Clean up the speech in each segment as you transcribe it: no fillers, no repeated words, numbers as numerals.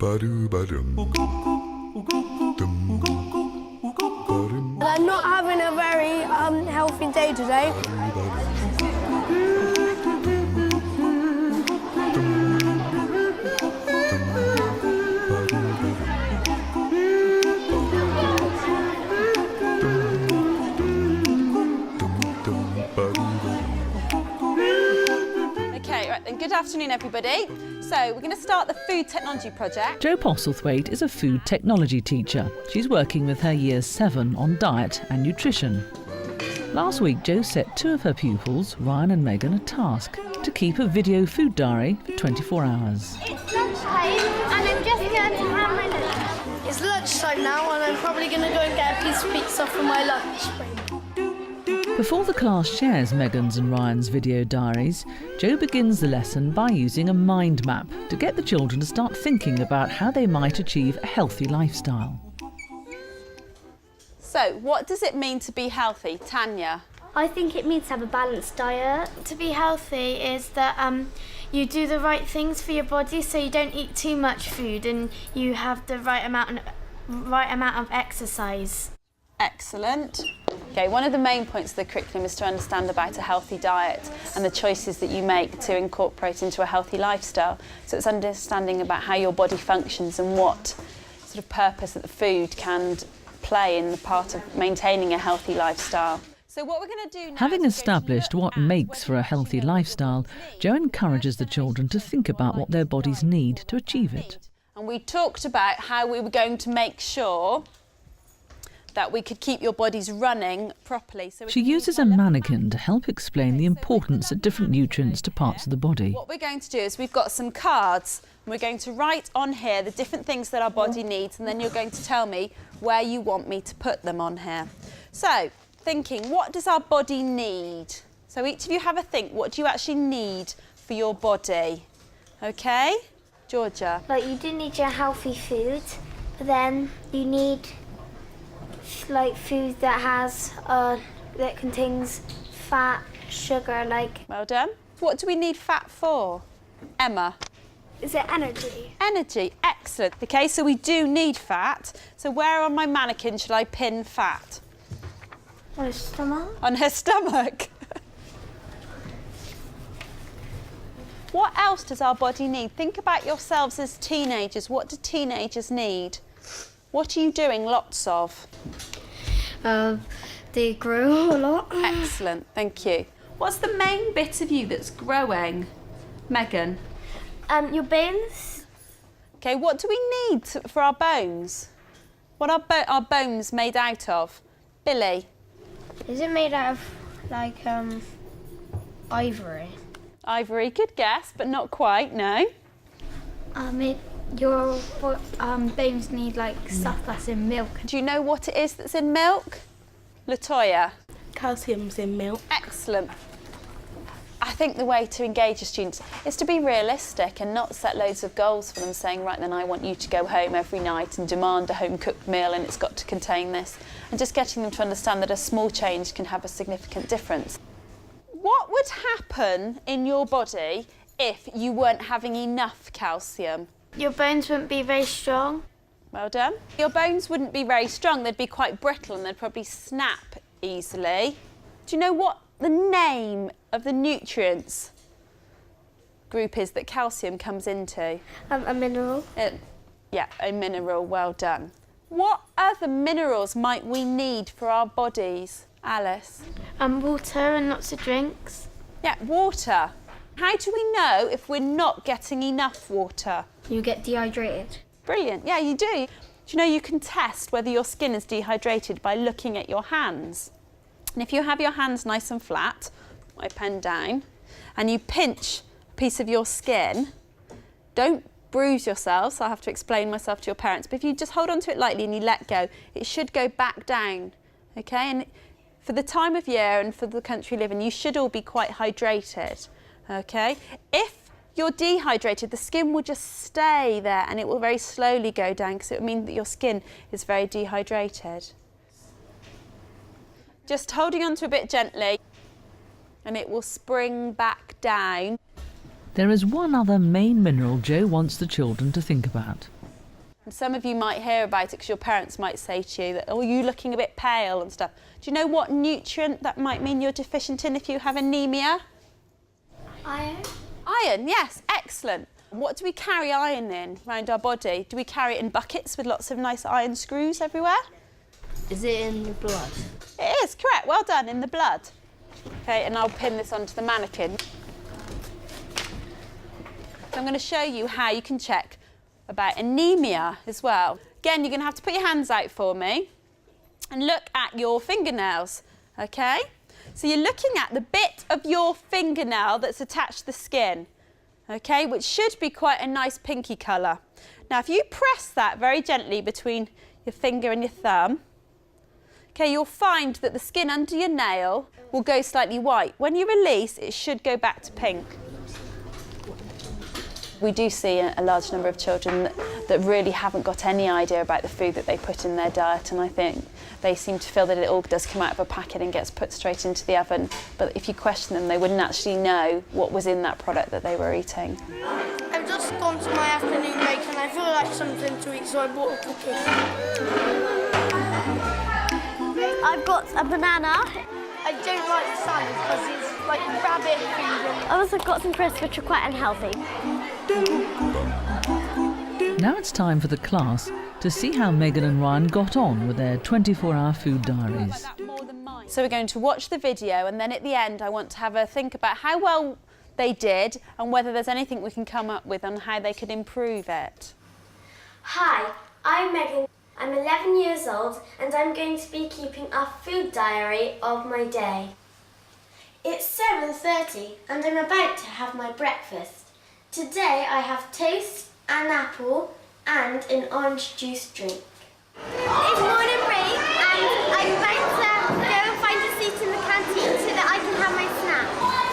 I'm not having a very healthy day today. Okay, right then, good afternoon everybody. So we're going to start the food technology project. Jo Postlethwaite is a food technology teacher. She's working with her Year 7 on diet and nutrition. Last week, Jo set two of her pupils, Ryan and Megan, a task to keep a video food diary for 24 hours. It's lunchtime and I'm just going to have my lunch. It's lunchtime now and I'm probably going to go and get a piece of pizza for my lunch. Before the class shares Megan's and Ryan's video diaries, Jo begins the lesson by using a mind map to get the children to start thinking about how they might achieve a healthy lifestyle. So, what does it mean to be healthy, Tanya? I think it means to have a balanced diet. To be healthy is that you do the right things for your body, so you don't eat too much food and you have the right amount of exercise. Excellent. Okay, one of the main points of the curriculum is to understand about a healthy diet and the choices that you make to incorporate into a healthy lifestyle. So it's understanding about how your body functions and what sort of purpose that the food can play in the part of maintaining a healthy lifestyle. So what we're going to do now, Having established what makes for a healthy lifestyle, Jo encourages the children to think about what their bodies need to achieve it. And we talked about how we were going to make sure that we could keep your bodies running properly. So She uses a mannequin to help explain the importance of different nutrients to parts of the body. What we're going to do is we've got some cards and we're going to write on here the different things that our body needs, and then you're going to tell me where you want me to put them on here. So, thinking, what does our body need? So each of you have a think, what do you actually need for your body? Okay? Georgia? Like, you do need your healthy food, but then you need like food that has that contains fat, sugar, like. Well done. What do we need fat for? Emma? Is it energy? Energy, excellent. Okay, so we do need fat. So where on my mannequin should I pin fat? On her stomach. On her stomach. What else does our body need? Think about yourselves as teenagers. What do teenagers need? What are you doing lots of? They grow a lot. Excellent, thank you. What's the main bit of you that's growing? Megan? Your bones. Okay, what do we need for our bones? What are our bones made out of? Billy? Is it made out of like ivory? Ivory, good guess, but not quite, no. Your bones need like stuff that's in milk. Do you know what it is that's in milk? Latoya? Calcium's in milk. Excellent. I think the way to engage your students is to be realistic and not set loads of goals for them, saying, right then, I want you to go home every night and demand a home-cooked meal and it's got to contain this. And just getting them to understand that a small change can have a significant difference. What would happen in your body if you weren't having enough calcium? Your bones wouldn't be very strong. Well done. Your bones wouldn't be very strong, they'd be quite brittle and they'd probably snap easily. Do you know what the name of the nutrients group is that calcium comes into? A mineral. Yeah, a mineral, well done. What other minerals might we need for our bodies, Alice? Water and lots of drinks. Yeah, water. How do we know if we're not getting enough water? You get dehydrated. Brilliant, yeah, you do. Do you know you can test whether your skin is dehydrated by looking at your hands? And if you have your hands nice and flat, my pen down, and you pinch a piece of your skin, don't bruise yourself, so I have to explain myself to your parents, but if you just hold on to it lightly and you let go, it should go back down, okay? And for the time of year and for the country we live in, you should all be quite hydrated, okay? If you're dehydrated, the skin will just stay there and it will very slowly go down because it will mean that your skin is very dehydrated. Just holding on to a bit gently and it will spring back down. There is one other main mineral Jo wants the children to think about. And some of you might hear about it because your parents might say to you that, oh, you're looking a bit pale and stuff. Do you know what nutrient that might mean you're deficient in if you have anemia? Iron. Iron, yes, excellent. What do we carry iron in around our body? Do we carry it in buckets with lots of nice iron screws everywhere? Is it in the blood? It is, correct, well done, in the blood. Okay, and I'll pin this onto the mannequin. So I'm going to show you how you can check about anemia as well. Again, you're going to have to put your hands out for me and look at your fingernails, okay? So you're looking at the bit of your fingernail that's attached to the skin, okay, which should be quite a nice pinky colour. Now, if you press that very gently between your finger and your thumb, okay, you'll find that the skin under your nail will go slightly white. When you release, it should go back to pink. We do see a large number of children that really haven't got any idea about the food that they put in their diet, and I think they seem to feel that it all does come out of a packet and gets put straight into the oven. But if you question them, they wouldn't actually know what was in that product that they were eating. I've just gone to my afternoon break and I feel like something to eat, so I bought a cookie. I've got a banana. I don't like the salad because it's like rabbit food. I also got some crisps which are quite unhealthy. Now it's time for the class to see how Megan and Ryan got on with their 24-hour food diaries. So we're going to watch the video, and then at the end I want to have a think about how well they did and whether there's anything we can come up with on how they could improve it. Hi, I'm Megan. I'm 11 years old and I'm going to be keeping a food diary of my day. It's 7:30 and I'm about to have my breakfast. Today I have toast, an apple and an orange juice drink. It's morning break and I'm about to go and find a seat in the canteen so that I can have my snack.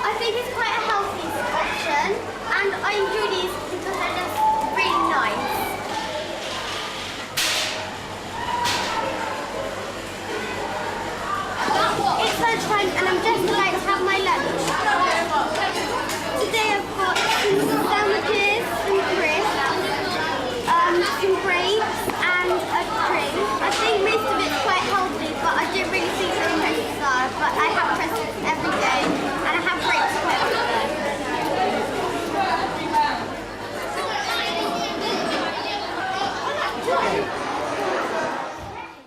I think it's quite a healthy option and I enjoy these because they're just really nice. It's lunchtime and I'm just about to have my lunch. Today I've got some sandwiches, some crisps, some grapes and a drink. I think most of it's quite healthy, but I don't really think the crisps are. But I have crisps every day and I have grapes quite often.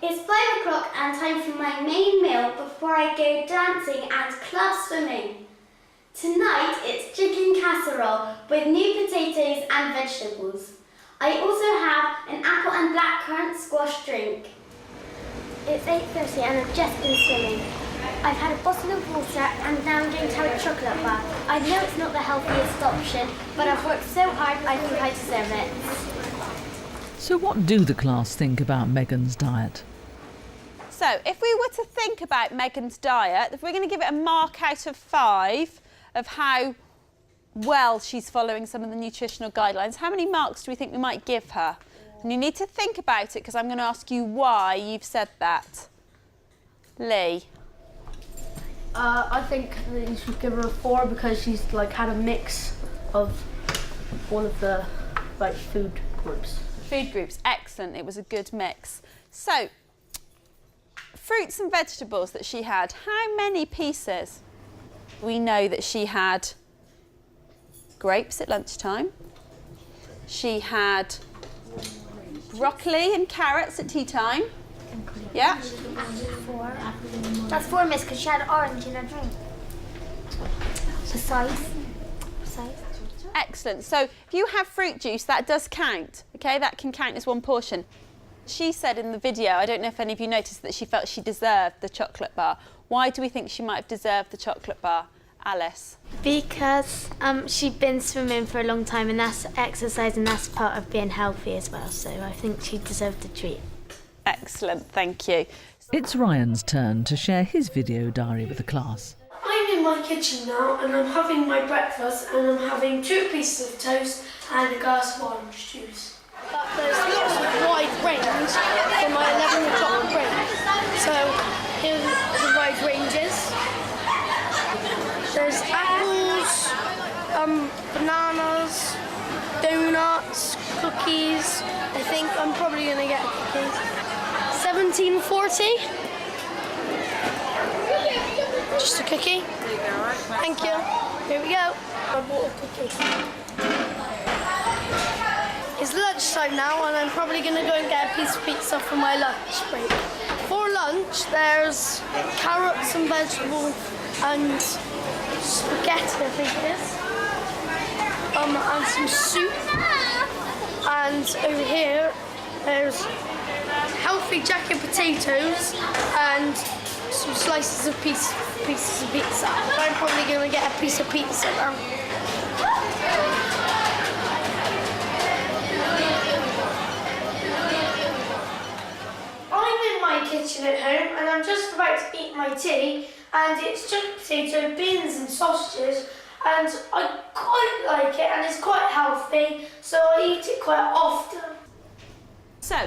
It's 5 o'clock and time for my main meal before I go dancing and club swimming. Tonight it's chicken casserole with new potatoes and vegetables. I also have an apple and blackcurrant squash drink. It's 8:30 and I've just been swimming. I've had a bottle of water and now I'm going to have a chocolate bar. I know it's not the healthiest option, but I've worked so hard I think I deserve it. So what do the class think about Megan's diet? So if we were to think about Megan's diet, if we're going to give it a mark out of 5 of how well she's following some of the nutritional guidelines, how many marks do we think we might give her? And you need to think about it because I'm going to ask you why you've said that. Lee? I think that you should give her a 4 because she's like had a mix of all of the like food groups. Food groups, excellent. It was a good mix. So, fruits and vegetables that she had, how many pieces? We know that she had grapes at lunchtime. She had broccoli and carrots at tea time. Yeah. 4. That's 4, miss, because she had orange in her drink. Precise. Excellent. So if you have fruit juice, that does count. Okay, that can count as one portion. She said in the video, I don't know if any of you noticed, that she felt she deserved the chocolate bar. Why do we think she might have deserved the chocolate bar? Alice? Because she'd been swimming for a long time and that's exercise and that's part of being healthy as well. So I think she deserved a treat. Excellent, thank you. It's Ryan's turn to share his video diary with the class. I'm in my kitchen now and I'm having my breakfast and I'm having 2 pieces of toast and a glass of orange juice. There's lots of wide range for my 11 o'clock break. So here's the wide ranges. There's apples, bananas, donuts, cookies. I think I'm probably probably going to get a cookie. 17.40. Just a cookie. There you go, right? Thank you. Here we go. I bought a cookie. It's lunchtime now, and I'm probably going to go and get a piece of pizza for my lunch break. For lunch, there's carrots and vegetables and spaghetti, I think it is. And some soup. And over here, there's healthy jacket potatoes and some slices of pieces of pizza. I'm probably going to get a piece of pizza now. I'm in my kitchen at home and I'm just about to eat my tea, and it's just potato, beans and sausages, and I quite like it and it's quite healthy, so I eat it quite often. So,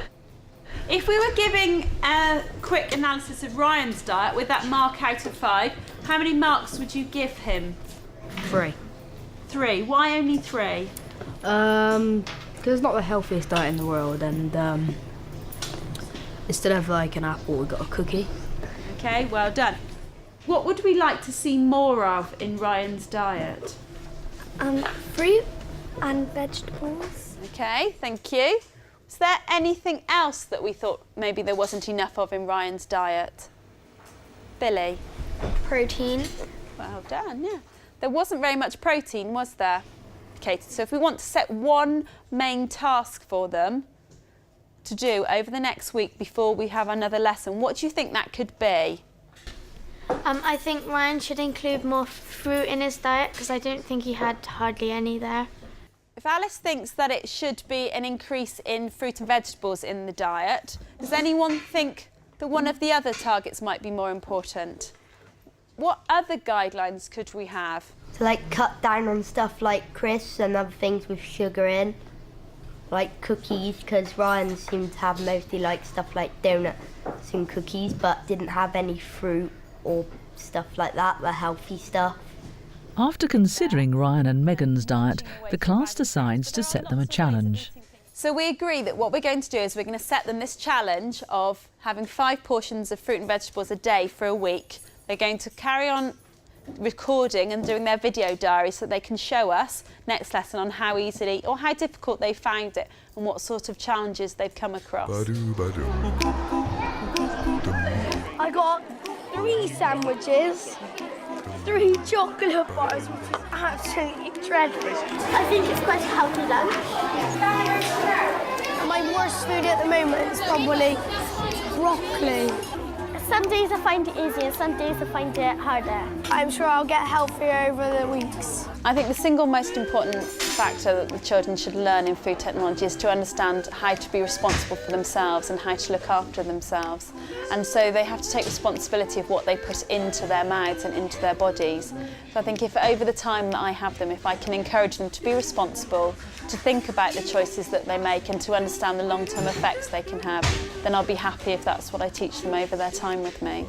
if we were giving a quick analysis of Ryan's diet with that mark out of 5, how many marks would you give him? 3. 3. Why only 3? Because it's not the healthiest diet in the world, and instead of like an apple, we got a cookie. Okay, well done. What would we like to see more of in Ryan's diet? Fruit and vegetables. Okay, thank you. Is there anything else that we thought maybe there wasn't enough of in Ryan's diet? Billy? Protein. Well done, yeah. There wasn't very much protein, was there? Okay, so if we want to set one main task for them to do over the next week before we have another lesson, what do you think that could be? I think Ryan should include more fruit in his diet because I don't think he had hardly any there. If Alice thinks that it should be an increase in fruit and vegetables in the diet, does anyone think that one of the other targets might be more important? What other guidelines could we have? To like cut down on stuff like crisps and other things with sugar in, like cookies, because Ryan seemed to have mostly like stuff like donuts and cookies, but didn't have any fruit or stuff like that, the healthy stuff. After considering Ryan and Megan's diet, the class decides to set them a challenge. So we agree that what we're going to do is we're going to set them this challenge of having 5 portions of fruit and vegetables a day for a week. They're going to carry on recording and doing their video diary so they can show us next lesson on how easily or how difficult they found it and what sort of challenges they've come across. I got 3 sandwiches, 3 chocolate bars, which is absolutely dreadful. I think it's quite a healthy lunch. My worst food at the moment is probably broccoli. Some days I find it easy and some days I find it harder. I'm sure I'll get healthier over the weeks. I think the single most important factor that the children should learn in food technology is to understand how to be responsible for themselves and how to look after themselves. And so they have to take responsibility of what they put into their mouths and into their bodies. So I think if over the time that I have them, if I can encourage them to be responsible, to think about the choices that they make and to understand the long-term effects they can have, then I'll be happy if that's what I teach them over their time with me.